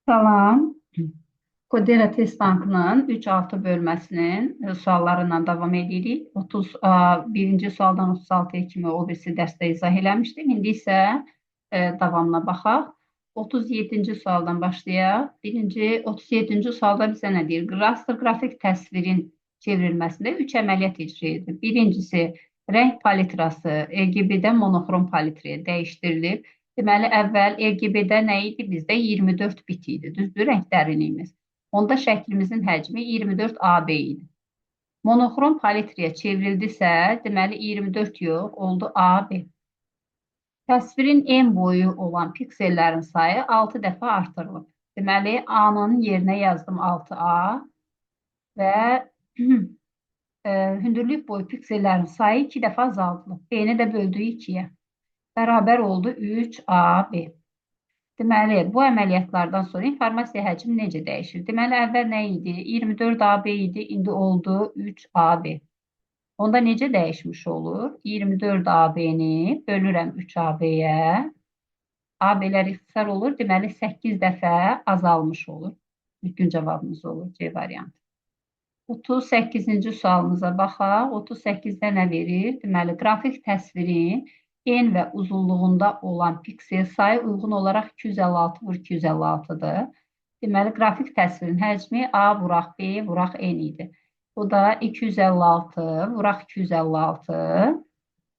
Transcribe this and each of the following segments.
Salam. Kodera Test Bankının 3-6 bölməsinin suallarından davam edirik. 31-ci sualdan 36-ya kimi o birisi dərsdə izah eləmişdim. İndi isə davamına baxaq. 37-ci sualdan başlayaq. 37-ci sualda bizə nə deyir? Raster qrafik təsvirin çevrilməsində 3 əməliyyat icra edilir. Birincisi, rəng palitrası RGB-dən monoxrom palitrəyə dəyişdirilir. Deməli, əvvəl RGB-də nə idi? Bizdə 24 bit idi, düzdür, rəng dərinliyimiz. Onda şəklimizin həcmi 24 AB idi. Monoxrom palitrəyə çevrildisə, deməli 24 yox, oldu AB. Təsvirin en boyu olan piksellərin sayı 6 dəfə artırılıb. Deməli, A-nın yerinə yazdım 6A və hündürlük boyu piksellərin sayı 2 dəfə azaldılıb. B-ni də böldük 2-yə. Bərabər oldu 3AB. Deməli, bu əməliyyatlardan sonra informasiya həcmi necə dəyişir? Deməli, əvvəl nə idi? 24 AB idi, indi oldu 3 AB. Onda necə dəyişmiş olur? 24 AB-ni bölürəm 3 AB-yə. AB-lər ixtisar olur, deməli 8 dəfə azalmış olur. Düzgün cavabımız olur, C variantı. 38-ci sualımıza baxaq. 38-də nə verir? Deməli, qrafik təsvirin en və uzunluğunda olan piksel sayı uyğun olaraq 256 vur 256-dır. Deməli, qrafik təsvirin həcmi A vuraq B vuraq N idi. Bu da 256 vuraq 256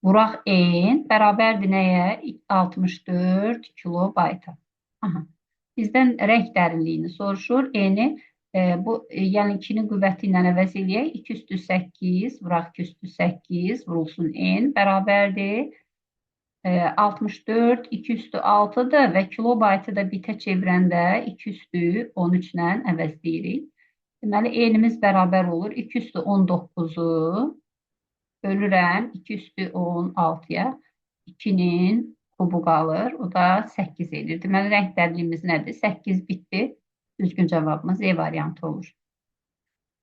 vuraq N bərabərdir nəyə? 64 kilobayta. Bizdən rəng dərinliyini soruşur. N-i yəni 2-nin qüvvəti ilə əvəz eləyək. 2 üstü 8 vuraq 2 üstü 8 vurulsun N bərabərdir 64, 2 üstü 6-dır və kilobaytı da bitə çevirəndə 2 üstü 13 ilə əvəzləyirik. Deməli, N-imiz bərabər olur. 2 üstü 19-u bölürəm 2 üstü 16-ya. 2-nin kubu qalır. O da 8 edir. Deməli, rəng dərinliyimiz nədir? 8 bitdir. Düzgün cavabımız E variantı olur.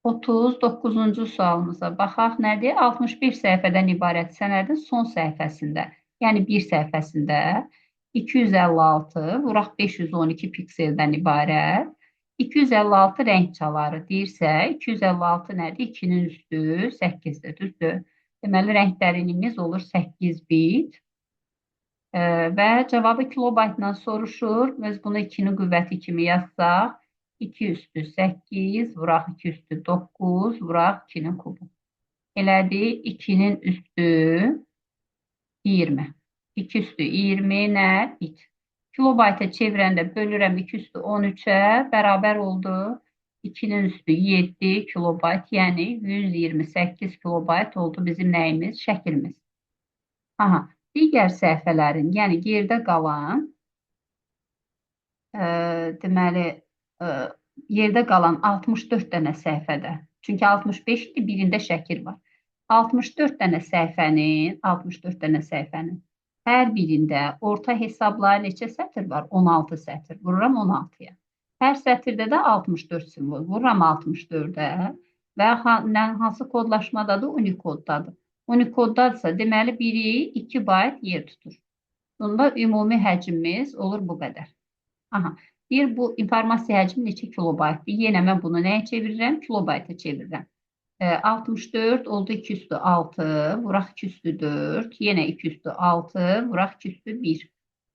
39-cu sualımıza baxaq. Nədir? 61 səhifədən ibarət sənədin son səhifəsində, yəni bir səhifəsində 256 vuraq 512 pikseldən ibarət 256 rəng çaları deyirsə, 256 nədir? 2-nin üstü 8-dir, düzdür? Deməli, rəng dərinliyimiz olur 8 bit və cavabı kilobaytla soruşur. Biz bunu 2-nin qüvvəti kimi yazsaq, 2 üstü 8 vuraq 2 üstü 9 vuraq 2-nin kubu. Elədi 2-nin üstü 20. 2 üstü 20 nə? Bit. Kilobayta çevirəndə bölürəm 2 üstü 13-ə bərabər oldu. 2-nin üstü 7 kilobayt, yəni 128 kilobayt oldu bizim nəyimiz? Şəklimiz. Digər səhifələrin, yəni gerdə qalan deməli yerdə qalan 64 dənə səhifədə, çünki 65 idi, birində şəkil var. 64 dənə səhifənin hər birində orta hesabla neçə sətr var? 16 sətr. Vururam 16-ya. Hər sətirdə də 64 simvol. Vururam 64-ə və hansı kodlaşmadadır? Unikoddadır. Unikodadırsa, deməli, biri 2 bayt yer tutur. Bunda ümumi həcmimiz olur bu qədər. Deyir, bu informasiya həcmi neçə kilobaytdır? Yenə mən bunu nəyə çevirirəm? Kilobayta çevirirəm. 64 oldu 2 üstü 6, vuraq 2 üstü 4, yenə 2 üstü 6, vuraq 2 üstü 1.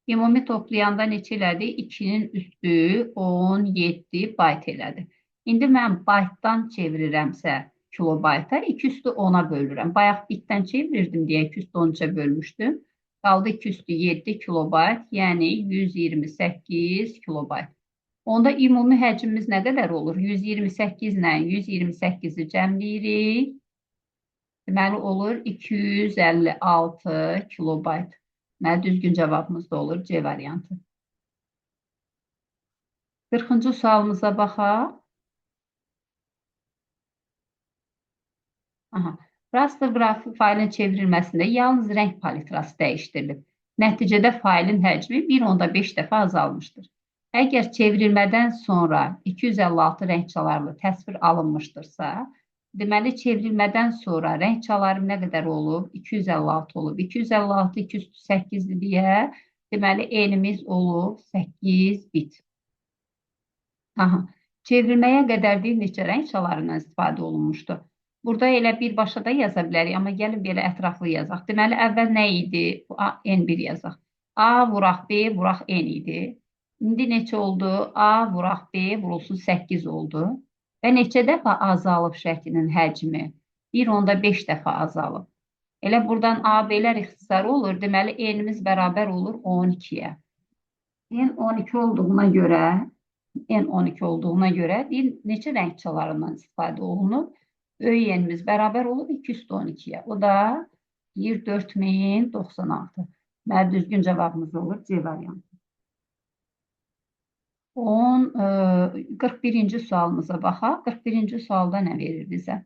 Ümumi toplayanda neçə elədi? 2-nin üstü 17 bayt elədi. İndi mən baytdan çevirirəmsə kilobayta, 2 üstü 10-a bölürəm. Bayaq bitdən çevirirdim deyə 2 üstü 13-ə bölmüşdüm. Qaldı 2 üstü 7 kilobayt, yəni 128 kilobayt. Onda ümumi həcmimiz nə qədər olur? 128 ilə 128-i cəmləyirik. Deməli, olur 256 kilobayt. Deməli, düzgün cavabımız da olur C variantı. 40-cı sualımıza baxaq. Raster qrafik faylın çevrilməsində yalnız rəng palitrası dəyişdirilib. Nəticədə faylın həcmi 1.5 dəfə azalmışdır. Əgər çevrilmədən sonra 256 rəng çalarlı təsvir alınmışdırsa, deməli, çevrilmədən sonra rəng çaları nə qədər olub? 256 olub. 256, 2 üstü 8 deyə, deməli, enimiz olub 8 bit. Aha. Çevrilməyə qədər bir neçə rəng çalarından istifadə olunmuşdu. Burada elə birbaşa da yaza bilərik, amma gəlin belə ətraflı yazaq. Deməli, əvvəl nə idi? N1 yazaq. A vuraq B vuraq N idi. İndi neçə oldu? A vuraq B vurulsun 8 oldu. Və neçə dəfə azalıb şəklinin həcmi? 1,5 dəfə azalıb. Elə buradan AB-lər ixtisarı olur. Deməli, N-imiz bərabər olur 12-yə. N 12 olduğuna görə N12 olduğuna görə neçə rəng çalarından istifadə olunur? ÖY-imiz bərabər olur 212-yə. O da 24096. Deməli, düzgün cavabımız olur C variantı. 41-ci sualımıza baxaq. 41-ci sualda nə verir bizə?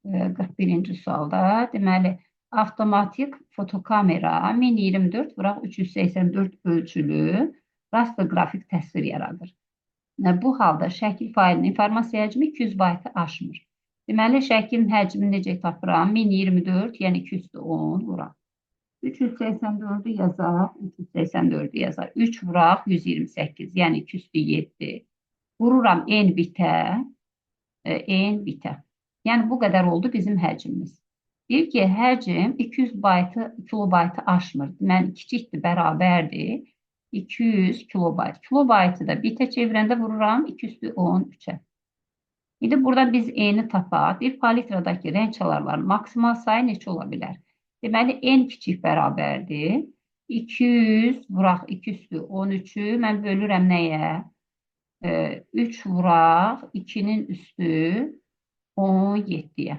41-ci sualda deməli, avtomatik fotokamera 1024 vuraq 384 ölçülü raster qrafik təsvir yaradır. Bu halda şəkil failinin informasiya həcmi 200 baytı aşmır. Deməli, şəklin həcmini necə tapıram? 1024, yəni 210 vuraq. 384-ü yazaq, 384-ü yazaq. 3 vuraq, 128, yəni 207. Vururam N bitə, N bitə. Yəni, bu qədər oldu bizim həcmimiz. Deyir ki, həcm 200 baytı, kilobaytı aşmır. Deməli, kiçikdir, bərabərdir. 200 kilobayt. Kilobaytı da bitə çevirəndə vururam 213-ə. İndi burada biz N-i tapaq. Bir palitradakı rəng çalarların maksimal sayı neçə ola bilər? Deməli, N kiçik bərabərdir. 200 vuraq 213-ü mən bölürəm nəyə? 3 vuraq 2-nin üstü 17-yə.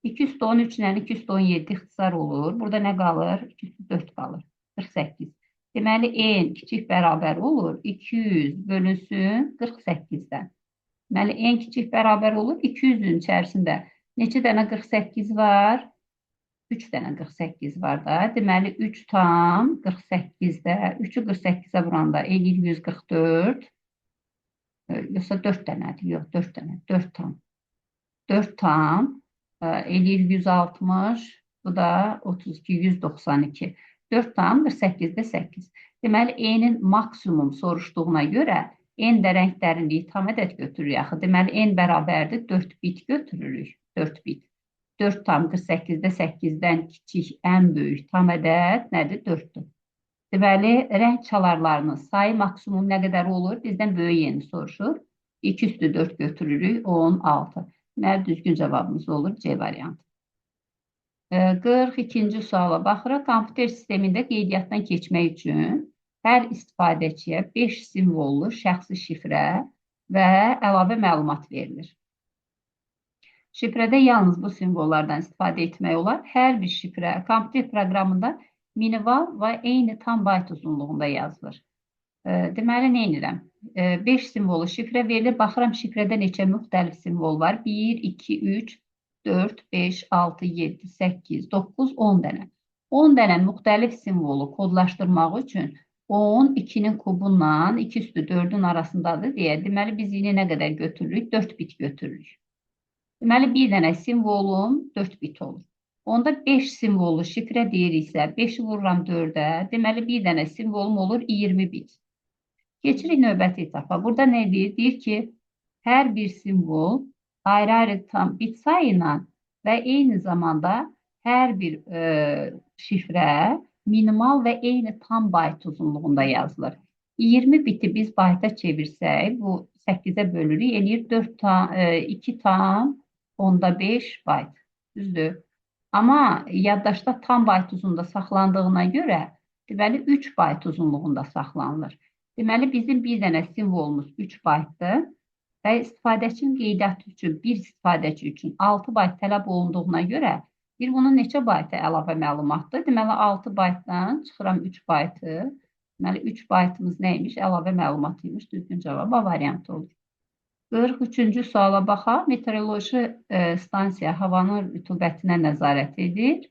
213 ilə 217 ixtisar olur. Burada nə qalır? 204 qalır. 48. Deməli, N kiçik bərabər olur. 200 bölünsün 48-dən. Deməli, N kiçik bərabər olur. 200-ün içərisində neçə dənə 48 var? 3 dənə 48 var da. Deməli, 3 tam 48-də. 3-ü 48-ə vuranda eləyir 144. Yoxsa 4 dənədir. Yox, 4 dənə. 4 tam. 4 tam eləyir 160. Bu da 32, 192. 4 tam 48-də 8. Deməli, N-in maksimum soruşduğuna görə N də rəng dərinliyi tam ədəd götürürük axı. Deməli, N bərabərdir 4 bit götürürük. 4 bit. 4 tam 48-də 8-dən kiçik, ən böyük tam ədəd nədir? 4-dür. Deməli, rəng çalarlarının sayı maksimum nə qədər olur? Bizdən böyük yeni soruşur. 2 üstü 4 götürürük, 16. Deməli, düzgün cavabımız olur C variantı. 42-ci suala baxırıq. Kompüter sistemində qeydiyyatdan keçmək üçün hər istifadəçiyə 5 simvollu şəxsi şifrə və əlavə məlumat verilir. Şifrədə yalnız bu simvollardan istifadə etmək olar. Hər bir şifrə kompüter proqramında minimal və eyni tam bayt uzunluğunda yazılır. Deməli, nə edirəm? 5 simvollu şifrə verilir. Baxıram, şifrədə neçə müxtəlif simvol var? 1, 2, 3, 4, 5, 6, 7, 8, 9, 10 dənə. 10 dənə müxtəlif simvolu kodlaşdırmaq üçün 10, 2-nin kubundan 2 üstü 4-ün arasındadır deyə. Deməli, biz yine nə qədər götürürük? 4 bit götürürük. Deməli, bir dənə simvolum 4 bit olur. Onda 5 simvollu şifrə deyiriksə, 5-i vururam 4-ə. Deməli, bir dənə simvolum olur 20 bit. Keçirik növbəti etapa. Burada nə deyir? Deyir ki, hər bir simvol ayrı-ayrı tam bit sayıyla və eyni zamanda hər bir şifrə minimal və eyni tam bayt uzunluğunda yazılır. 20 biti biz bayta çevirsək, bu 8-ə bölürük, eləyir 2 tam 5 bayt. Düzdür. Amma yaddaşda tam bayt uzunluğunda saxlandığına görə, deməli 3 bayt uzunluğunda saxlanılır. Deməli, bizim bir dənə simvolumuz 3 baytdır və istifadəçinin qeydiyyatı üçün, bir istifadəçi üçün 6 bayt tələb olunduğuna görə, bir bunun neçə baytı əlavə məlumatdır? Deməli, 6 baytdan çıxıram 3 baytı. Deməli, 3 baytımız neymiş? Əlavə məlumatıymış. Düzgün cavab A variantı olur. 43-cü suala baxaq. Meteoroloji stansiya havanın rütubətinə nəzarət edir.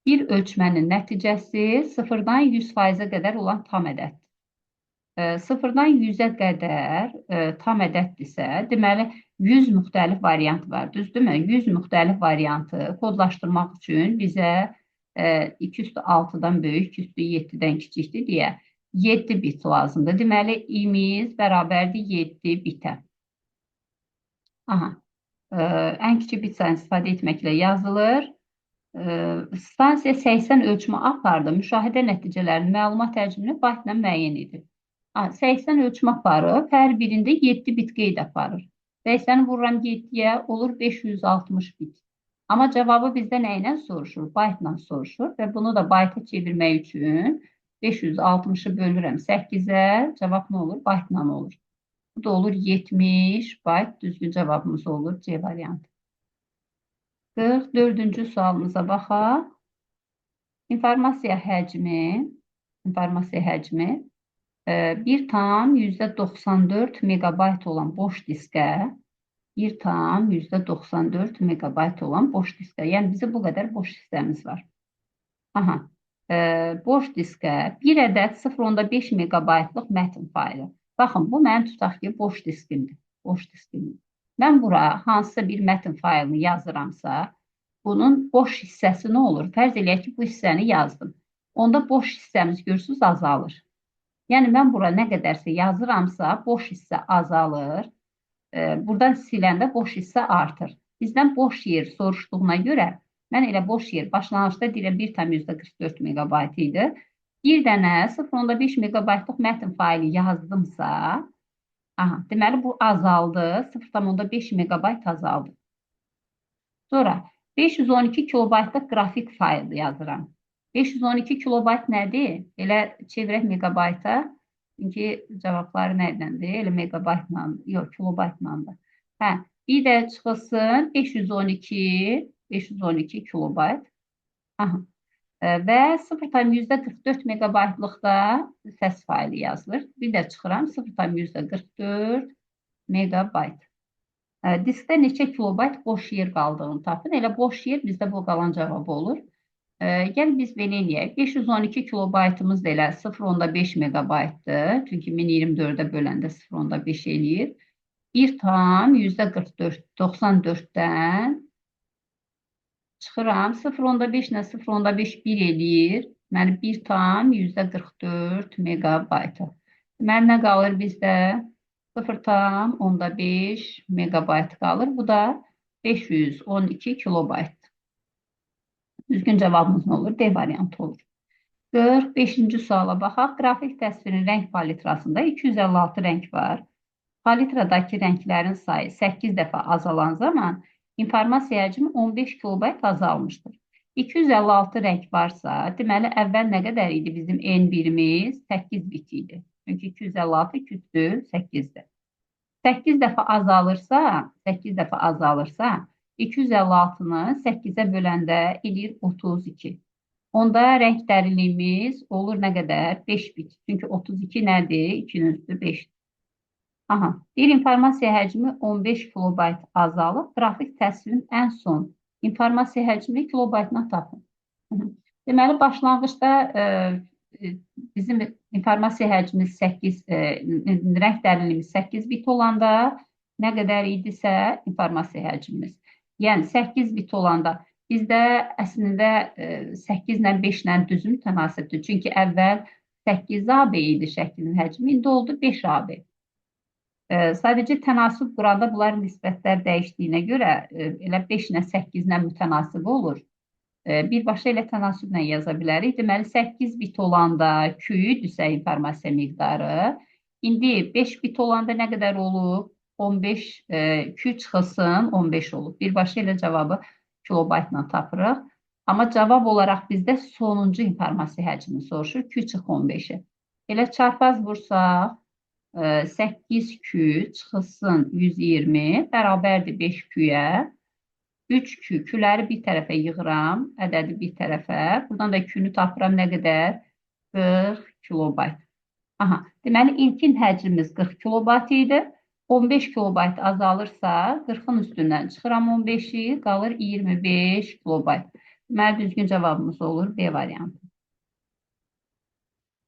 Bir ölçmənin nəticəsi 0-dan 100%-ə qədər olan tam ədəddir. 0-dan 100-ə qədər tam ədəddirsə, deməli 100 müxtəlif variant var, düzdürmü? 100 müxtəlif variantı kodlaşdırmaq üçün bizə 2 üstü 6-dan böyük, 2 üstü 7-dən kiçikdir deyə. 7 bit lazımdır. Deməli, imiz bərabərdir 7 bitə. Aha, ən kiçik bit sayını istifadə etməklə yazılır. Stansiya 80 ölçümü apardı. Müşahidə nəticələrinin məlumat həcmini baytla müəyyən edir. 80 ölçümü aparır. Hər birində 7 bit qeyd aparır. 80-i vururam 7-yə olur 560 bit. Amma cavabı bizdə nə ilə soruşur? Baytla soruşur və bunu da bayta çevirmək üçün 560-ı bölürəm 8-ə. Cavab nə olur? Baytla olur. Bu da olur 70 bayt. Düzgün cevabımız olur C variantı. 44-cü sualımıza baxaq. İnformasiya həcmi 1,94 megabayt olan boş diskə 1,94 megabayt olan boş diskə. Yəni bizim bu qədər boş hissəmiz var. Aha. Boş diskə bir ədəd 0,5 megabaytlıq mətn faylı. Baxın, bu mənim tutaq ki, boş diskimdir. Mən bura hansısa bir mətn faylını yazıramsa, bunun boş hissəsi nə olur? Fərz eləyək ki, bu hissəni yazdım. Onda boş hissəmiz görürsünüz azalır. Yəni mən bura nə qədərsə yazıramsa, boş hissə azalır. Buradan siləndə boş hissə artır. Bizdən boş yer soruşduğuna görə, mən elə boş yer başlanğıcda deyirəm 1,44 megabayt idi. Bir dənə 0,5 megabaytlıq mətn faylı yazdımsa, deməli bu azaldı, 0,5 megabayt azaldı. Sonra 512 kilobaytlıq qrafik faylı yazıram. 512 kilobayt nədir? Elə çevirək megabayta. Çünki cavabları nədəndir? Elə megabaytla, yox, kilobaytlandır. Bir də çıxılsın 512 kilobayt. Və 0,44 megabaytlıqda səs faylı yazılır. Bir də çıxıram 0,44 megabayt. Diskdə neçə kilobayt boş yer qaldığını tapın. Elə boş yer bizdə bu qalan cavabı olur. Gəl biz belə eləyək. 512 kilobaytımız da elə 0,5 megabaytdır. Çünki 1024-ə böləndə 0,5 eləyir. 1,94-94-dən çıxıram. 0,5 ilə 0,5 1 eləyir. Deməli 1,44 megabaytı. Deməli nə qalır bizdə? 0,5 megabayt qalır. Bu da 512 kilobayt. Düzgün cavabımız nə olur? D variantı olur. 45-ci suala baxaq. Qrafik təsvirin rəng palitrasında 256 rəng var. Palitradakı rənglərin sayı 8 dəfə azalan zaman informasiya həcmi 15 kilobayt azalmışdır. 256 rəng varsa, deməli əvvəl nə qədər idi bizim N birimiz? 8 bit idi. Çünki 256 küçüldür 8-dir. 8 dəfə azalırsa, 256-nı 8-ə böləndə eləyir 32. Onda rəng dərinliyimiz olur nə qədər? 5 bit. Çünki 32 nədir? 2-nin üstü 5-dir. Bir informasiya həcmi 15 kilobayt azalıb, qrafik təsvirin ən son informasiya həcmi kilobaytına tapın. Deməli, başlanğıcda bizim informasiya həcmimiz 8, rəng dərinliyimiz 8 bit olanda nə qədər idisə informasiya həcmimiz. Yəni 8 bit olanda bizdə əslində 8 ilə 5 ilə düzüm tənasibdir. Çünki əvvəl 8 AB idi şəklinin həcmi, indi oldu 5 AB. Sadəcə tənasib quranda bunların nisbətlər dəyişdiyinə görə elə 5 ilə 8 ilə mütənasib olur. Birbaşa elə tənasüblə yaza bilərik. Deməli, 8 bit olanda Q-dirsə informasiya miqdarı. İndi 5 bit olanda nə qədər olub? 15, Q çıxılsın 15 olub. Birbaşa elə cavabı kilobaytla tapırıq. Amma cavab olaraq bizdə sonuncu informasiya həcmini soruşur. Q çıx 15-i. Elə çarpaz vursaq, 8Q çıxılsın 120 bərabərdir 5Q-yə. 3Q, Q-ləri bir tərəfə yığıram, ədədi bir tərəfə. Buradan da Q-nü tapıram nə qədər? 40 kilobayt. Deməli, ilkin həcmimiz 40 kilobayt idi. 15 kilobayt azalırsa, 40-ın üstündən çıxıram 15-i, qalır 25 kilobayt. Deməli, düzgün cavabımız olur B variantı.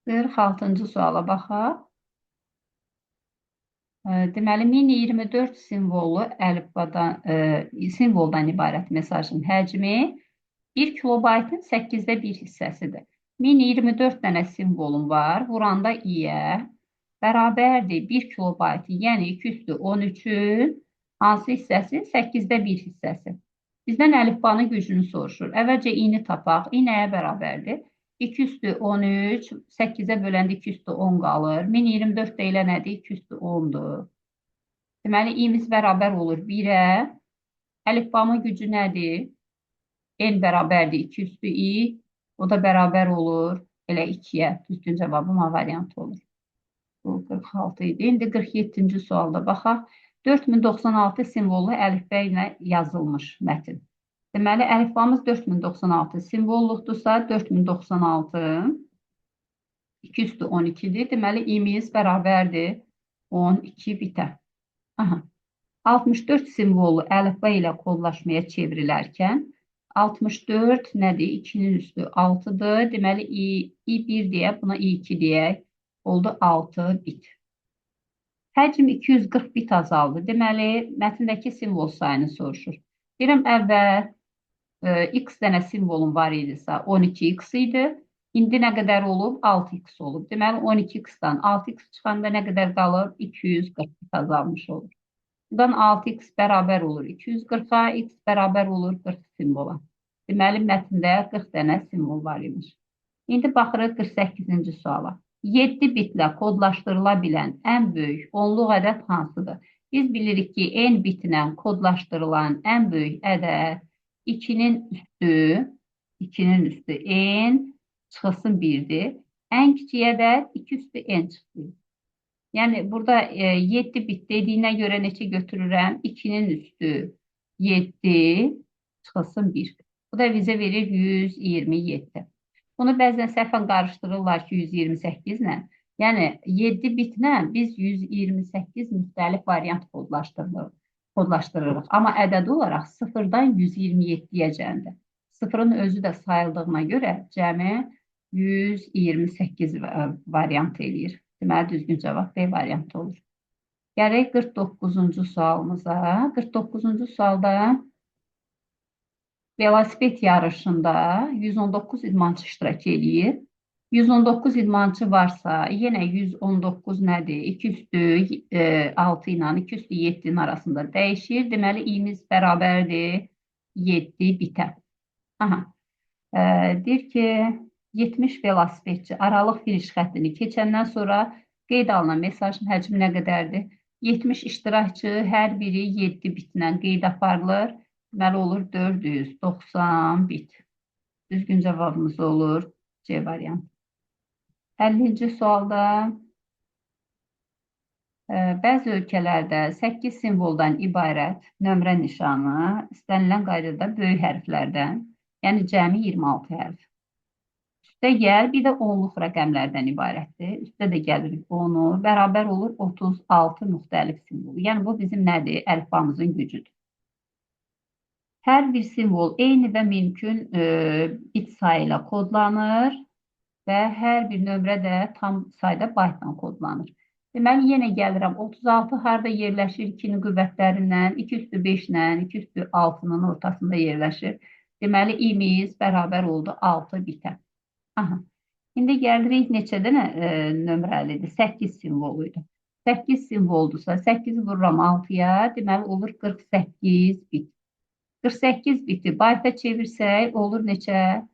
46-cı suala baxaq. Deməli, 1024 simvoldan ibarət mesajın həcmi 1 kilobaytın 8-də 1 hissəsidir. 1024 dənə simvolum var. Vuranda i-yə bərabərdir 1 kilobayt, yəni 2 üstü 13-ün hansı hissəsi? 8-də 1 hissəsi. Bizdən əlifbanın gücünü soruşur. Əvvəlcə i-ni tapaq. i nəyə bərabərdir? 2 üstü 13, 8-ə böləndə 2 üstü 10 qalır. 1024 də elə nədir? 2 üstü 10-dur. Deməli, i-miz bərabər olur 1-ə. Əlifbamın gücü nədir? N bərabərdir 2 üstü i. O da bərabər olur elə 2-yə. Düzgün cavabım A variantı olur. Bu 46 idi. İndi 47-ci sualda baxaq. 4096 simvollu əlifbə ilə yazılmış mətn. Deməli, əlifbamız 4096 simvolluqdursa, 4096 2 üstü 12-dir. Deməli, i-miz bərabərdir 12 bitə. Aha. 64 simvollu əlifba ilə kodlaşmaya çevrilərkən 64 nədir? 2-nin üstü 6-dır. Deməli, i1 deyək, buna i2 deyək. Oldu 6 bit. Həcm 240 bit azaldı. Deməli, mətndəki simvol sayını soruşur. Deyirəm, əvvəl x dənə simvolum var idisə 12x idi. İndi nə qədər olub? 6x olub. Deməli, 12x-dan 6x çıxanda nə qədər qalır? 240 bit azalmış olur. Buradan 6x bərabər olur 240-a, x bərabər olur 40 simvola. Deməli, mətndə 40 dənə simvol var imiş. İndi baxırıq 48-ci suala. 7 bitlə kodlaşdırıla bilən ən böyük onluq ədəd hansıdır? Biz bilirik ki, n bitlə kodlaşdırılan ən böyük ədəd 2-nin üstü n çıxılsın 1-dir. Ən kiçik ədəd 2 üstü n çıxılır. Yəni, burada 7 bit dediyinə görə neçə götürürəm? 2-nin üstü 7 çıxılsın 1. Bu da bizə verir 127. Bunu bəzən səhvən qarışdırırlar ki, 128 ilə. Yəni, 7 bitlə biz 128 müxtəlif variant kodlaşdırırıq. Amma ədəd olaraq 0-dan 127-yəcəndir. 0-ın özü də sayıldığına görə cəmi 128 variant eləyir. Deməli, düzgün cavab B variantı olur. Gələk 49-cu sualımıza. 49-cu sualda velosiped yarışında 119 idmançı iştirak eləyir. 119 idmançı varsa, yenə 119 nədir? 2 üstü 6 ilə 2 üstü 7-nin arasında dəyişir. Deməli, i-miz bərabərdir 7 bitə. Aha. Deyir ki, 70 velosipedçi aralıq finiş xəttini keçəndən sonra qeyd alınan mesajın həcmi nə qədərdir? 70 iştirakçı hər biri 7 bitlə qeyd aparılır. Deməli, olur 490 bit. Düzgün cavabımız olur C variantı. 50-ci sualda bəzi ölkələrdə 8 simvoldan ibarət nömrə nişanı istənilən qaydada böyük hərflərdən, yəni cəmi 26 hərf. Üstə gəl, bir də onluq rəqəmlərdən ibarətdir. Üstə də gəlirik onu, bərabər olur 36 müxtəlif simvol. Yəni, bu bizim nədir? Əlifbamızın gücüdür. Hər bir simvol eyni və mümkün bit sayı ilə kodlanır və hər bir nömrə də tam sayda baytla kodlanır. Deməli, yenə gəlirəm, 36 harada yerləşir? 2-nin qüvvətlərindən, 2 üstü 5 ilə, 2 üstü 6-nın ortasında yerləşir. Deməli, i-miz bərabər oldu 6 bitə. Aha. İndi gəlirik neçə dənə nömrəlidir? 8 simvoluydu. 8 simvoldursa, 8 vururam 6-ya, deməli, olur 48 bit. 48 biti bayta çevirsək, olur neçə?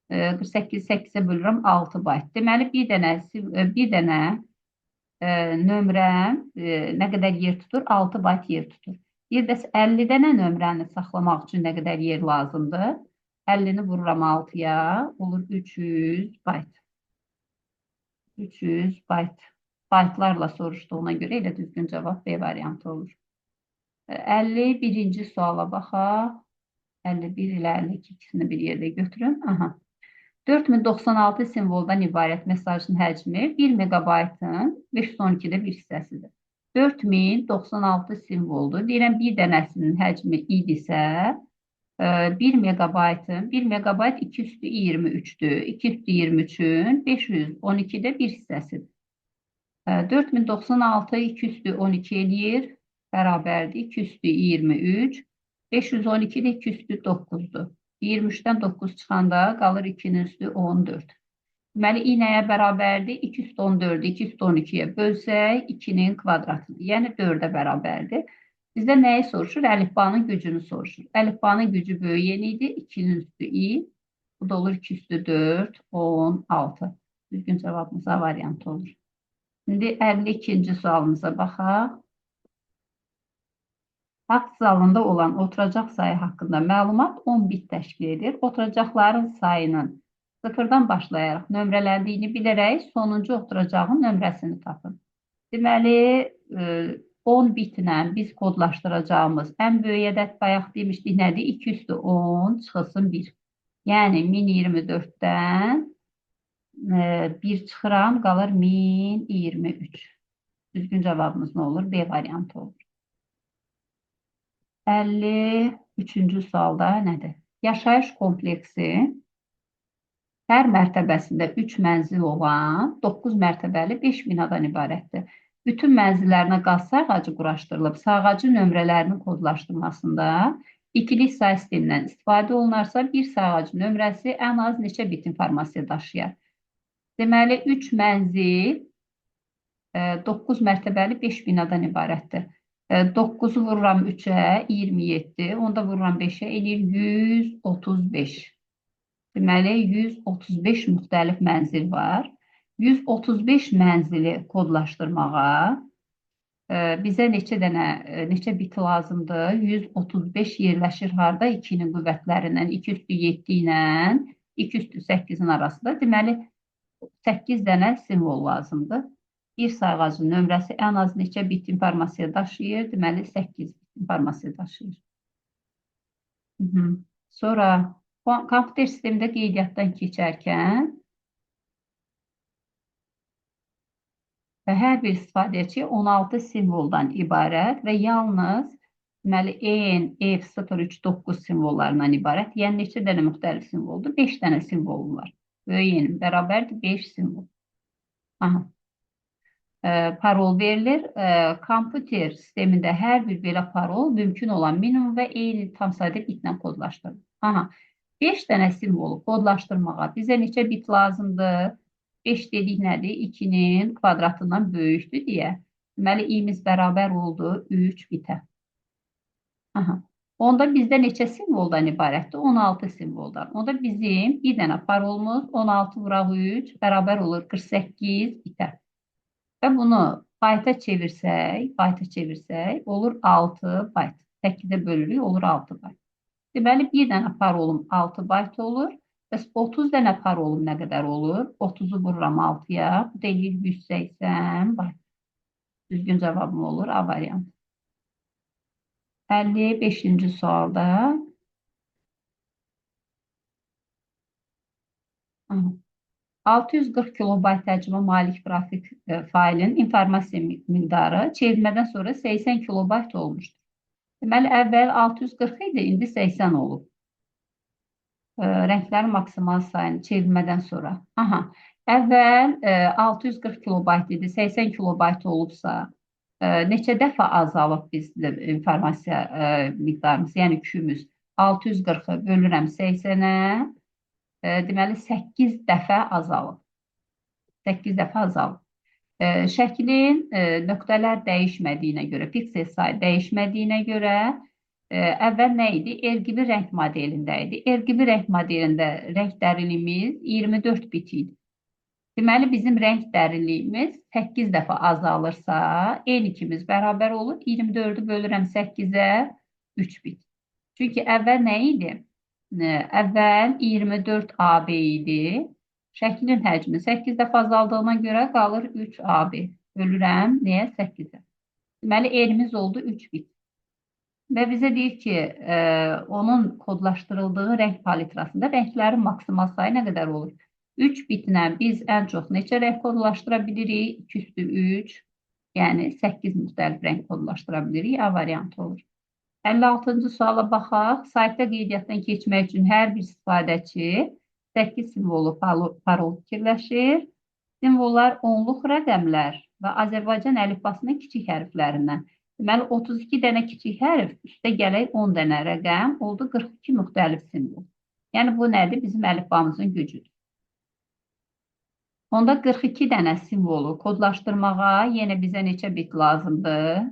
48, 8-ə bölürəm 6 bayt. Deməli, bir dənə nömrə nə qədər yer tutur? 6 bayt yer tutur. Bir də 50 dənə nömrəni saxlamaq üçün nə qədər yer lazımdır? 50-ni vururam 6-ya, olur 300 bayt. 300 bayt. Baytlarla soruşduğuna görə elə düzgün cavab B variantı olur. 51-ci suala baxaq. 51 ilə 52 ikisini bir yerdə götürün. Aha. 4096 simvoldan ibarət mesajın həcmi 1 megabaytın 512-də bir hissəsidir. 4096 simvoldur. Deyirəm, bir dənəsinin həcmi idisə 1 megabaytın, 1 megabayt 2 üstü 23-dür. 2 üstü 23-ün 512-də bir hissəsidir. 4096 2 üstü 12 eləyir. Bərabərdir. 2 üstü 23. 512 də 2 üstü 9-dur. 23-dən 9 çıxanda qalır 2-nin üstü 14. Deməli, i nəyə bərabərdir? 2 üstü 14-ü 2 üstü 12-yə bölsək, 2-nin kvadratını, yəni 4-ə bərabərdir. Bizdə nəyi soruşur? Əlifbanın gücünü soruşur. Əlifbanın gücü böyük yeni idi. 2-nin üstü i. Bu da olur 2 üstü 4, 16. Düzgün cavabımız A variantı olur. Şimdi 52-ci sualımıza baxaq. Akt zalında olan oturacaq sayı haqqında məlumat 10 bit təşkil edir. Oturacaqların sayının sıfırdan başlayaraq nömrələndiyini bilərək sonuncu oturacağın nömrəsini tapın. Deməli, 10 bitlə biz kodlaşdıracağımız ən böyük ədəd bayaq demişdik nədir? 2 üstü 10 çıxılsın 1. Yəni 1024-dən 1 çıxıram, qalır 1023. Düzgün cavabımız nə olur? B variantı olur. 53-cü sualda nədir? Yaşayış kompleksi hər mərtəbəsində 3 mənzil olan 9 mərtəbəli 5 binadan ibarətdir. Bütün mənzillərinə qaz sayğacı quraşdırılıb, sayğacı nömrələrinin kodlaşdırmasında ikilik say sistemindən istifadə olunarsa, bir sayğacı nömrəsi ən az neçə bit informasiya daşıyar? Deməli, 3 mənzil 9 mərtəbəli 5 binadan ibarətdir. 9-u vururam 3-ə, 27, onda vururam 5-ə, eləyir 135. Deməli, 135 müxtəlif mənzil var. 135 mənzili kodlaşdırmağa bizə neçə bit lazımdır? 135 yerləşir harda? 2-nin qüvvətlərindən, 2 üstü 7 ilə 2 üstü 8-in arasında. Deməli, 8 dənə simvol lazımdır. Bir sayğacın nömrəsi ən az neçə bit informasiya daşıyır? Deməli, 8 bit informasiya daşıyır. Sonra kompüter sistemində qeydiyyatdan keçərkən hər bir istifadəçi 16 simvoldan ibarət və yalnız deməli, N, F, 0, 3, 9 simvollarından ibarət. Yəni, neçə dənə müxtəlif simvoldur? 5 dənə simvolum var. Böyük N bərabərdir 5 simvol. Aha. Parol verilir. Kompüter sistemində hər bir belə parol mümkün olan minimum və eyni tam sayda bitlə kodlaşdırılır. Aha, 5 dənə simvolu kodlaşdırmağa bizə neçə bit lazımdır? 5 dedik nədir? 2-nin kvadratından böyükdür deyə. Deməli, i'miz bərabər oldu 3 bitə. Aha. Onda bizdə neçə simvoldan ibarətdir? 16 simvoldan. Onda bizim bir dənə parolumuz 16 vuraq 3 bərabər olur 48 bitə. Və bunu bayta çevirsək, olur 6 bayt. 8-ə bölürük, olur 6 bayt. Deməli, bir dənə parolum 6 bayt olur. Bəs 30 dənə parolum nə qədər olur? 30-u vururam 6-ya, bu da eləyir 180 bayt. Düzgün cavabım olur A variantı. 55-ci sualda 640 kilobayt həcmə malik qrafik failin informasiya miqdarı çevirmədən sonra 80 kilobayt olmuşdur. Deməli, əvvəl 640 idi, indi 80 olub. Rənglərin maksimal sayını çevirmədən sonra. Aha, əvvəl 640 kilobayt idi, 80 kilobayt olubsa, neçə dəfə azalıb bizdə informasiya miqdarımız, yəni küyümüz 640-ı bölürəm 80-ə, deməli 8 dəfə azalıb. 8 dəfə azalıb. Şəklin nöqtələr dəyişmədiyinə görə, piksel sayı dəyişmədiyinə görə əvvəl nə idi? RGB rəng modelində idi. RGB rəng modelində rəng dərinliyimiz 24 bit idi. Deməli, bizim rəng dərinliyimiz 8 dəfə azalırsa, N2-miz bərabər olur. 24-ü bölürəm 8-ə 3 bit. Çünki əvvəl nə idi? Əvvəl 24 AB idi. Şəklin həcmi 8 dəfə azaldığına görə qalır 3 AB. Bölürəm, nəyə? 8-ə. Deməli, N-imiz oldu 3 bit. Və bizə deyir ki, onun kodlaşdırıldığı rəng palitrasında rənglərin maksimal sayı nə qədər olur? 3 bitlə biz ən çox neçə rəng kodlaşdıra bilirik? 2 üstü 3, yəni 8 müxtəlif rəng kodlaşdıra bilirik. A variantı olur. 56-cı suala baxaq. Saytda qeydiyyatdan keçmək üçün hər bir istifadəçi 8 simvolu parol fikirləşir. Simvollar onluq rəqəmlər və Azərbaycan əlifbasının kiçik hərflərindən. Deməli, 32 dənə kiçik hərf, üstə gələk 10 dənə rəqəm, oldu 42 müxtəlif simvol. Yəni, bu nədir? Bizim əlifbamızın gücüdür. Onda 42 dənə simvolu kodlaşdırmağa yenə bizə neçə bit lazımdır?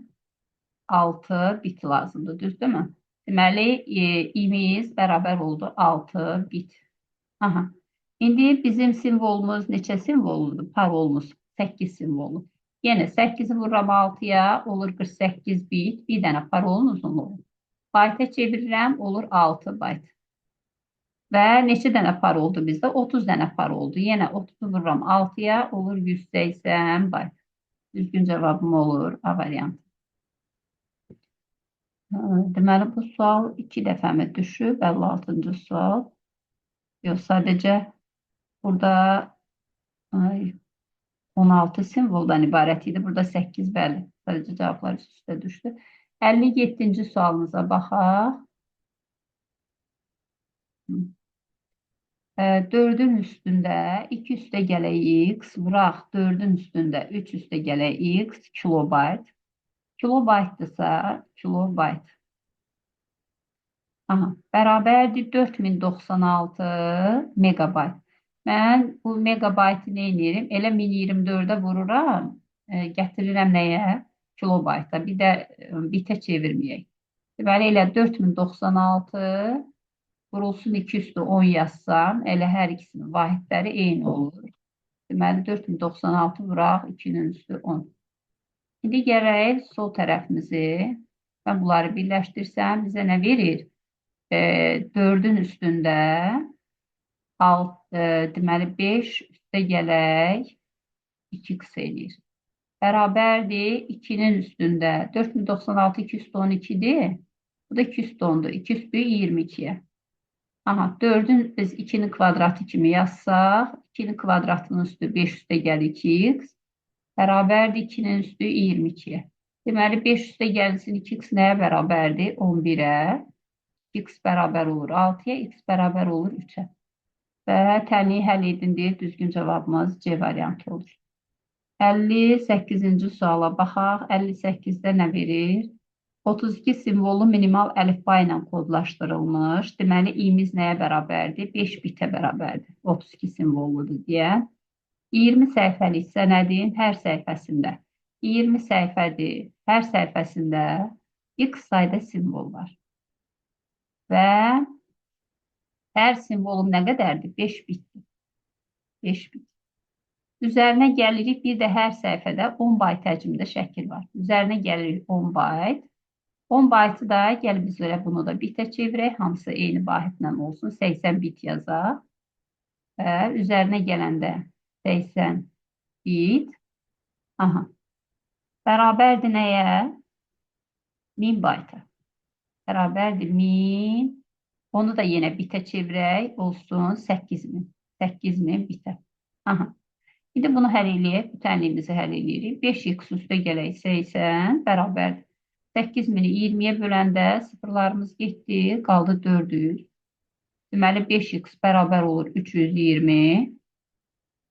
6 bit lazımdır, düzdürmü? Deməli, imiz bərabər oldu 6 bit. Aha. İndi bizim simvolumuz neçə simvoludur? Parolumuz 8 simvolu. Yenə 8-i vururam 6-ya, olur 48 bit. Bir dənə parolun uzunluğu. Bayta çevirirəm, olur 6 bayt. Və neçə dənə par oldu bizdə? 30 dənə par oldu. Yenə 30-u vururam 6-ya, olur 180 bayt. Düzgün cavabım olur A variantı. Deməli, bu sual 2 dəfəmi düşüb, 56-cı sual. Yox, sadəcə burada 16 simvoldan ibarət idi. Burada 8 bəli. Sadəcə cavablar üst-üstə düşdü. 57-ci sualımıza baxaq. 4-ün üstündə 2 üstə gələk x, vuraq 4-ün üstündə 3 üstə gələk x kilobayt. Kilobaytdırsa kilobayt. Aha, bərabərdir 4096 megabayt. Mən bu megabaytı nə edirim? Elə 1024-ə vururam, gətirirəm nəyə? Kilobayta. Bir də bitə çevirməyək. Deməli, elə 4096 vurulsun 2 üstü 10 yazsam, elə hər ikisinin vahidləri eyni olur. Deməli, 4096 vuraq 2-nin üstü 10. İndi gərək sol tərəfimizi, mən bunları birləşdirsəm, bizə nə verir? 4-ün üstündə deməli 5 üstə gələk 2x eləyir. Bərabərdir 2-nin üstündə 4096 2 üstü 12-dir. Bu da 2 üstü 10-dur. 2 üstü 22-yə. Aha, 4-ün biz 2-nin kvadratı kimi yazsaq, 2-nin kvadratının üstü 5 üstə gəlir 2x. Bərabərdir 2-nin üstü 22-yə. Deməli 5 üstə gəlsin 2x nəyə bərabərdir? 11-ə. X bərabər olur 6-ya, x bərabər olur 3-ə. Və tənliyi həll edin deyir, düzgün cavabımız C variantı olur. 58-ci suala baxaq. 58-də nə verir? 32 simvolu minimal əlifba ilə kodlaşdırılmış. Deməli, i'miz nəyə bərabərdir? 5 bitə bərabərdir. 32 simvolludur deyə. 20 səhifəlik sənədin hər səhifəsində 20 səhifədir. Hər səhifəsində x sayda simvol var. Və hər simvolum nə qədərdir? 5 bitdir. 5 bit. Üzərinə gəlirik, bir də hər səhifədə 10 bayt həcmində şəkil var. Üzərinə gəlirik 10 bayt. 10 baytı da gəl biz elə bunu da bitə çevirək. Hamısı eyni vahidlə olsun. 80 bit yazaq. Və üzərinə gələndə 80 bit. Aha. Bərabərdir nəyə? 1000 bayta. Bərabərdir 1000. Onu da yenə bitə çevirək. Olsun 8000. 8000 bitə. Aha. Bir də bunu həll eləyək. Bu tənliyimizi həll eləyirik. 5x üstə gələk 80 bərabərdir. 8000-i 20-yə böləndə sıfırlarımız getdi. Qaldı 400. Deməli 5x bərabər olur 320.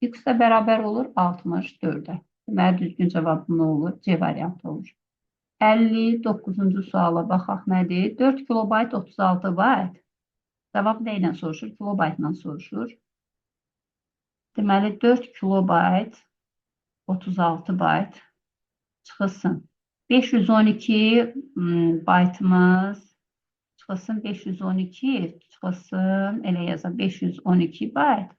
X də bərabər olur 64-ə. Deməli düzgün cavab nə olur? C variantı olur. 59-cu suala baxaq nədir? 4 kilobayt 36 bayt. Cavab nə ilə soruşur? Kilobaytla soruşur. Deməli 4 kilobayt 36 bayt çıxılsın. 512 baytımız çıxılsın 512 çıxılsın elə yazaq 512 bayt.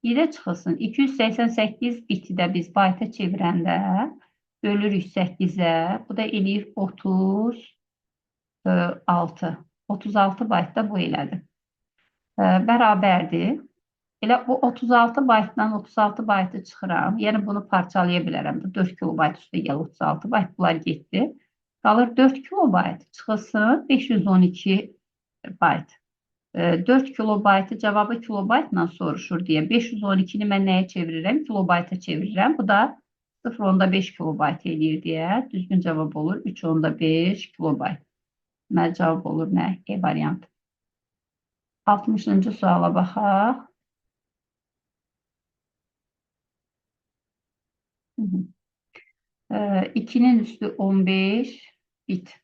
Bir də çıxılsın 288 biti də biz bayta çevirəndə bölürük 8-ə. Bu da eləyir 36. 36 bayt da bu elədir. Bərabərdir. Elə o 36 baytdan 36 baytı çıxıram. Yəni bunu parçalaya bilərəm. 4 kilobayt üstə gəl 36 bayt. Bunlar getdi. Qalır 4 kilobayt. Çıxılsın 512 bayt. 4 kilobaytı cavabı kilobaytla soruşur deyə 512-ni mən nəyə çevirirəm? Kilobayta çevirirəm. Bu da 0.5 kilobayt eləyir deyə düzgün cavab olur 3.5 kilobayt. Deməli cavab olur nə? E variantı. 60-cı suala baxaq. 2'nin üstü 15 bit.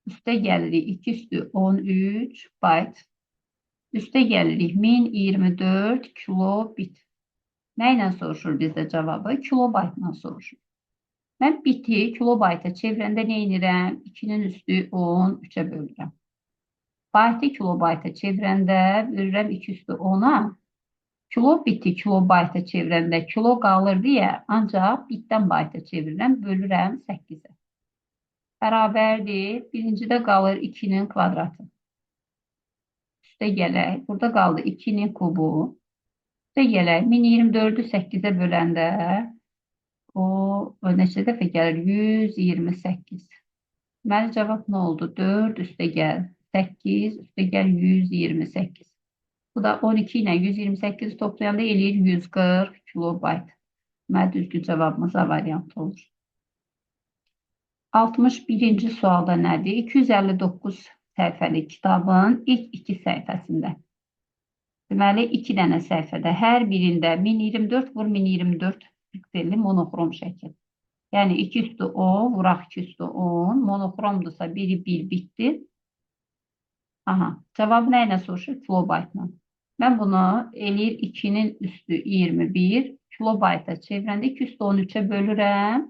Üste gəlirik 2 üstü 13 byte. Üste gəlirik 1024 kilobit. Nə ilə soruşur bizdə cavabı? Kilobaytla soruşur. Mən biti kilobayta çevirəndə nə edirəm? 2-nin üstü 10, 3-ə bölürəm. Baytı kilobayta çevirəndə bölürəm 2 üstü 10-a. Kilo biti kilobayta çevirəndə kilo qalır deyə ancaq bitdən bayta çevirirəm, bölürəm 8-ə. Bərabərdir. Birincidə qalır 2-nin kvadratı. Üstə gələk. Burada qaldı 2-nin kubu. Üstə gələk. 1024-ü 8-ə böləndə o neçə dəfə gəlir? 128. Deməli, cavab nə oldu? 4 üstə gəl. 8 üstə gəl 128. Bu da 12 ilə 128 toplayanda eləyir 140 kilobayt. Deməli, düzgün cavabımız A variantı olur. 61-ci sualda nədir? 259 səhifəli kitabın ilk 2 səhifəsində. Deməli, 2 dənə səhifədə hər birində 1024 vur 1024 pikselli monoxrom şəkil. Yəni 2 üstü 10 vuraq 2 üstü 10. Monoxromdursa biri 1 bitdi. Aha, cavab nə ilə soruşur? Kilobaytla. Mən bunu eləyir 2-nin üstü 21 kilobayta çevirəndə 2 üstü 13-ə bölürəm.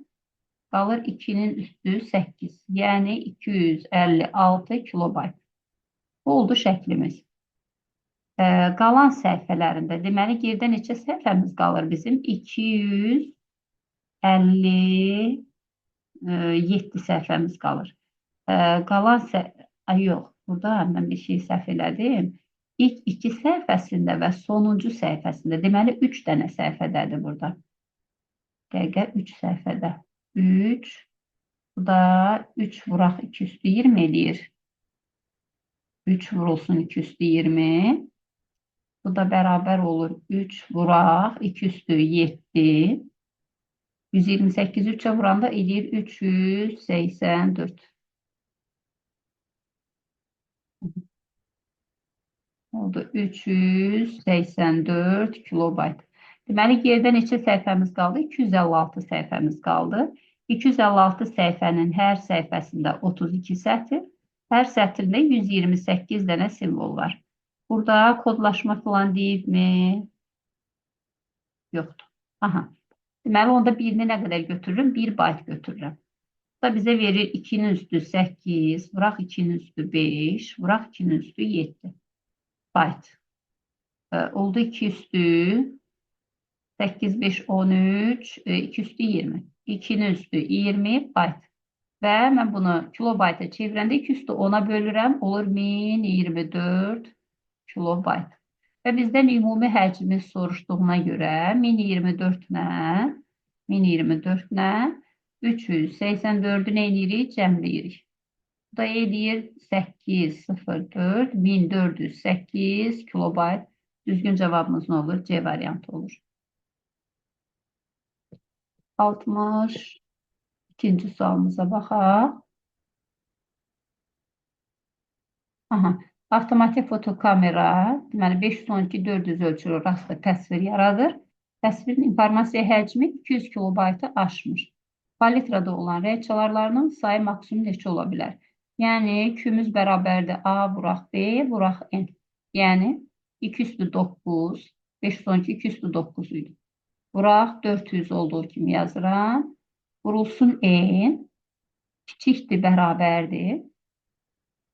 Qalır 2-nin üstü 8. Yəni 256 kilobayt. Bu oldu şəklimiz. Qalan səhifələrində, deməli, geridə neçə səhifəmiz qalır bizim? 257 səhifəmiz qalır. Qalan yox, burada mən bir şey səhv elədim. İlk 2 səhifəsində və sonuncu səhifəsində, deməli, 3 dənə səhifədədir burada. Dəqiqə 3 səhifədə. 3, bu da 3 vuraq 2 üstü 20 eləyir. 3 vurulsun 2 üstü 20. Bu da bərabər olur 3 vuraq 2 üstü 7. 128 3'e vuranda eləyir 384. Oldu 384 kilobayt. Deməli, geridə neçə səhifəmiz qaldı? 256 səhifəmiz qaldı. 256 səhifənin hər səhifəsində 32 sətr, hər sətrində 128 dənə simvol var. Burada kodlaşma falan deyibmi? Yoxdur. Aha. Deməli, onda birini nə qədər götürürüm? 1 bayt götürürəm. Bu da bizə verir 2-nin üstü 8, vuraq 2-nin üstü 5, vuraq 2-nin üstü 7 bayt. Oldu 2 üstü 8, 5, 13, 2 üstü 20. 2'nin üstü 20 bayt. Və mən bunu kilobayta çevirəndə 2 üstü 10'a bölürəm. Olur 1024 kilobayt. Və bizdən ümumi həcmi soruşduğuna görə 1024 ilə 384'ü nə edirik? Cəmləyirik. Bu da eləyir 804 1408 kilobayt. Düzgün cavabımız nə olur? C variantı olur. 62-ci sualımıza baxaq. Aha. Avtomatik fotokamera, deməli 512 400 ölçülü rastlı təsvir yaradır. Təsvirin informasiya həcmi 200 kilobaytı aşmış. Palitrada olan rəng çalarlarının sayı maksimum neçə ola bilər? Yəni, Q'miz bərabərdir A vuraq B vuraq N. Yəni, 2 üstü 9, 512 2 üstü 9 idi. Vuraq 400 olduğu kimi yazıram. Vurulsun N, kiçikdir, bərabərdir.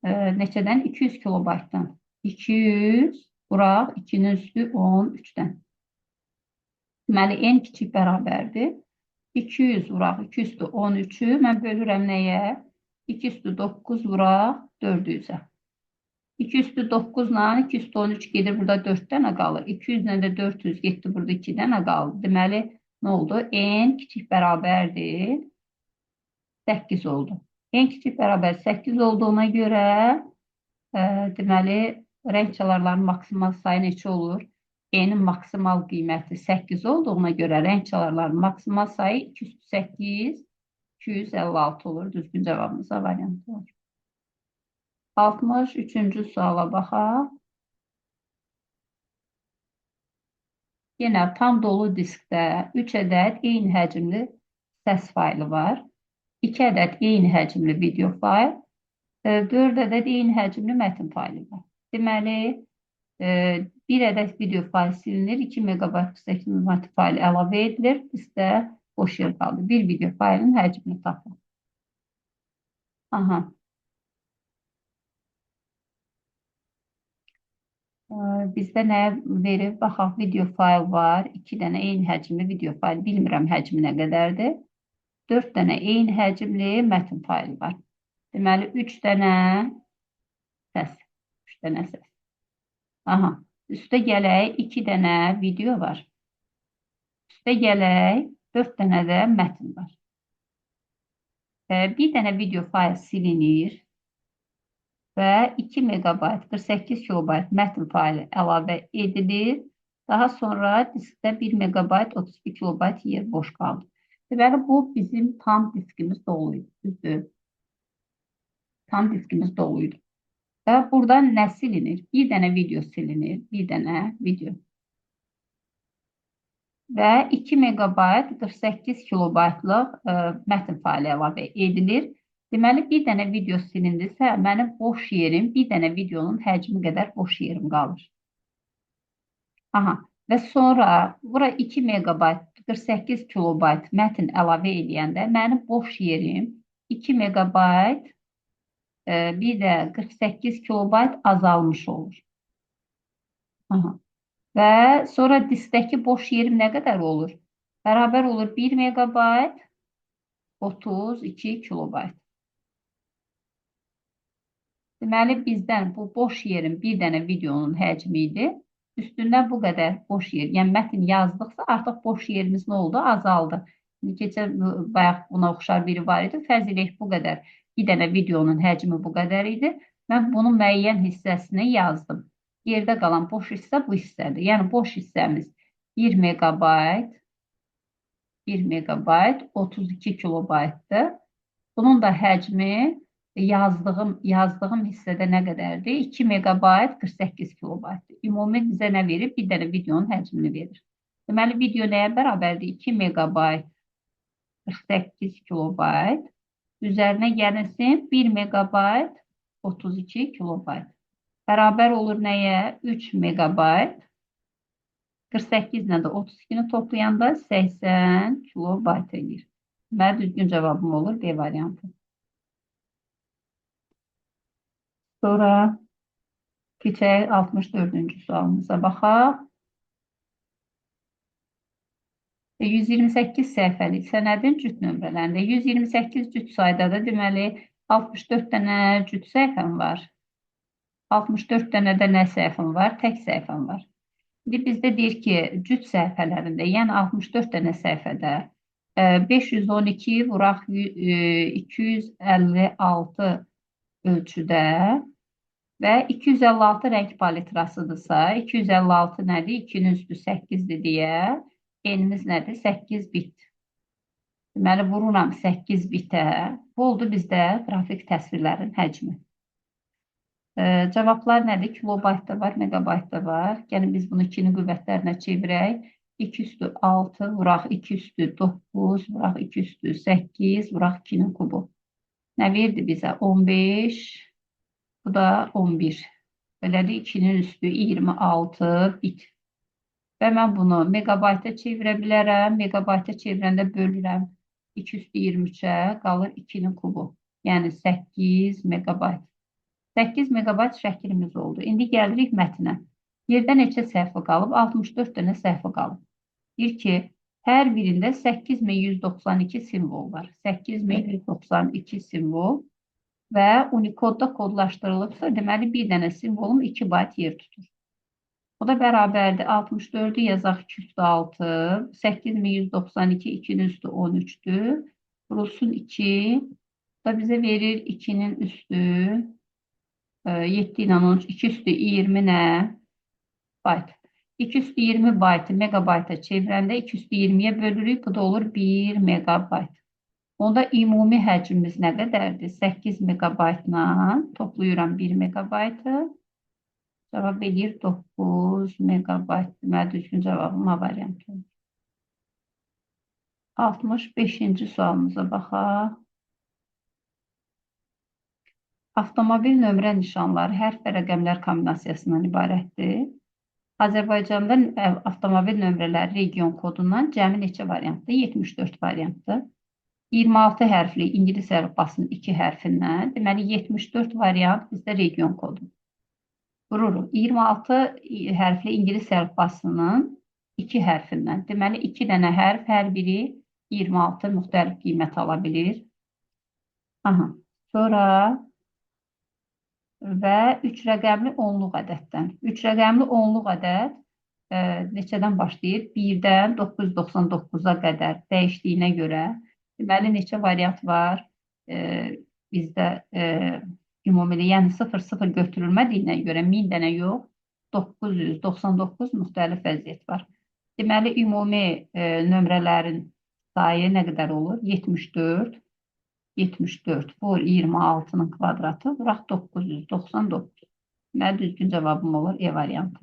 Neçədən? 200 kilobaytdan. 200 vuraq 2'nin üstü 13'dən. Deməli, n kiçik bərabərdir. 200 vuraq 2 üstü 13'ü mən bölürəm nəyə? 2 üstü 9 vuraq 400'ə. 2 üstü 9 ilə 2 üstü 13 gedir, burada 4 dənə qalır. 200 ilə də 400 getdi, burada 2 dənə qaldı. Deməli, nə oldu? N kiçik bərabərdir. 8 oldu. En kiçik bərabər 8 olduğuna görə deməli, rəng çalarların maksimal sayı neçə olur? N'in maksimal qiyməti 8 olduğuna görə rəng çalarların maksimal sayı 208, 256 olur. Düzgün cavabımız A variantı olur. 63-cü suala baxaq. Yenə tam dolu diskdə 3 ədəd eyni həcmli səs faylı var. 2 ədəd eyni həcmli video fayl, 4 ədəd eyni həcmli mətin faylı var. Deməli, Bir ədəd video fayl silinir. 2 megabayt 48 MB fayl əlavə edilir. Diskdə boş yer qaldı. Bir video faylın həcmini tapın. Aha. Bizdə nə verir? Baxaq, video fayl var. 2 dənə eyni həcmli video fayl. Bilmirəm həcmi nə qədərdir. 4 dənə eyni həcmli mətn faylı var. Deməli, 3 dənə səs. 3 dənə səs. Aha. Üstə gələk, 2 dənə video var. Üstə gələk, 4 dənə də mətn var. Bir dənə video fayl silinir və 2 megabayt 48 kilobayt mətn faylı əlavə edilir. Daha sonra diskdə 1 megabayt 32 kilobayt yer boş qaldı. Deməli, bu bizim tam diskimiz doluydu. Düzdür. Tam diskimiz doluydu. Və buradan nə silinir? Bir dənə video silinir. Bir dənə video. Və 2 megabayt 48 kilobaytlıq mətn faylı əlavə edilir. Deməli, bir dənə video silindirsə, mənim boş yerim, bir dənə videonun həcmi qədər boş yerim qalır. Aha. Və sonra bura 2 megabayt 48 kilobayt mətn əlavə edəndə mənim boş yerim 2 megabayt bir də 48 kilobayt azalmış olur. Aha. Və sonra diskdəki boş yerim nə qədər olur? Bərabər olur 1 megabayt 32 kilobayt. Deməli, bizdən bu boş yerin bir dənə videonun həcmi idi. Üstündən bu qədər boş yer, yəni mətn yazdıqsa artıq boş yerimiz nə oldu? Azaldı. Keçən bayaq buna oxşar biri var idi. Fərz edək bu qədər. Bir dənə videonun həcmi bu qədər idi. Mən bunun müəyyən hissəsini yazdım. Yerdə qalan boş hissə bu hissədir. Yəni boş hissəmiz 1 megabayt 32 kilobaytdır. Bunun da həcmi yazdığım hissədə nə qədərdir? 2 megabayt 48 kilobaytdır. Ümumi bizə nə verir? Bir dənə videonun həcmini verir. Deməli, video nəyə bərabərdir? 2 megabayt 48 kilobayt. Üzərinə gəlirsin 1 megabayt 32 kilobayt. Bərabər olur nəyə? 3 megabayt 48 ilə də 32-ni toplayanda 80 kilobayt edir. Deməli, düzgün cavabım olur B variantı. Sonra keçək 64-cü sualımıza baxaq. 128 səhifəlik sənədin cüt nömrələrində 128 cüt saydadır. Deməli, 64 dənə cüt səhifəm var. 64 dənə də nə səhifəm var? Tək səhifəm var. İndi bizdə deyir ki, cüt səhifələrində, yəni 64 dənə səhifədə 512 vuraq 256 ölçüdə və 256 rəng palitrasıdırsa, 256 nədir? 2-nin üstü 8-dir deyə, enimiz nədir? 8 bit. Deməli, vururam 8 bitə. Bu oldu bizdə qrafik təsvirlərin həcmi. Cavablar nədir? Kilobaytda var, megabaytda var. Gəlin biz bunu 2-nin qüvvətlərinə çevirək. 2 üstü 6, vuraq 2 üstü 9, vuraq 2 üstü 8, vuraq 2-nin kubu. Nə verdi bizə? 15, bu da 11. Belədir, 2-nin üstü 26 bit. Və mən bunu megabayta çevirə bilərəm. Megabayta çevirəndə bölürəm. 2 üstü 23-ə qalır 2-nin kubu. Yəni 8 megabayt. 8 megabayt şəklimiz oldu. İndi gəlirik mətnə. Yerdə neçə səhifə qalıb? 64 dənə səhifə qalıb. Deyir ki, hər birində 8192 simvol var. 8192 simvol və Unicode'da kodlaşdırılıbsa, deməli bir dənə simvolum 2 bayt yer tutur. O da bərabərdir. 64'ü yazaq 2 üstü 6. 8192 2'nin üstü 13'dür. Vurulsun 2. Da bizə verir 2'nin üstü 7 ilə 13. 2 üstü 20 nə? Bayt. 2 üstü 20 baytı megabayta çevirəndə 2 üstü 20'ye bölürük. Bu da olur 1 megabayt. Onda ümumi həcmimiz nə qədərdir? 8 megabaytla toplayıram 1 megabaytı. Cavab edir 9 megabayt. Deməli, düzgün cavabım A variantı. 65-ci sualımıza baxaq. Avtomobil nömrə nişanları hərf və rəqəmlər kombinasiyasından ibarətdir. Azərbaycanda avtomobil nömrələri region kodundan cəmi neçə variantdır? 74 variantdır. 26 hərfli ingilis əlifbasının 2 hərfindən, deməli 74 variant bizdə region kodu. Vururuq. 26 hərfli ingilis əlifbasının 2 hərfindən. Deməli 2 dənə hərf, hər biri 26 müxtəlif qiymət ala bilir. Aha. Sonra və 3 rəqəmli onluq ədəddən. 3 rəqəmli onluq ədəd neçədən başlayır? 1-dən 999-a qədər dəyişdiyinə görə deməli neçə variant var? Bizdə ümumilə, yəni 0 götürülmədiyinə görə 1000 dənə yox, 999 müxtəlif vəziyyət var. Deməli, ümumi nömrələrin sayı nə qədər olur? 74. 74 vur 26-nın kvadratı, vuraq 999. Deməli, düzgün cavabım olur E variantı.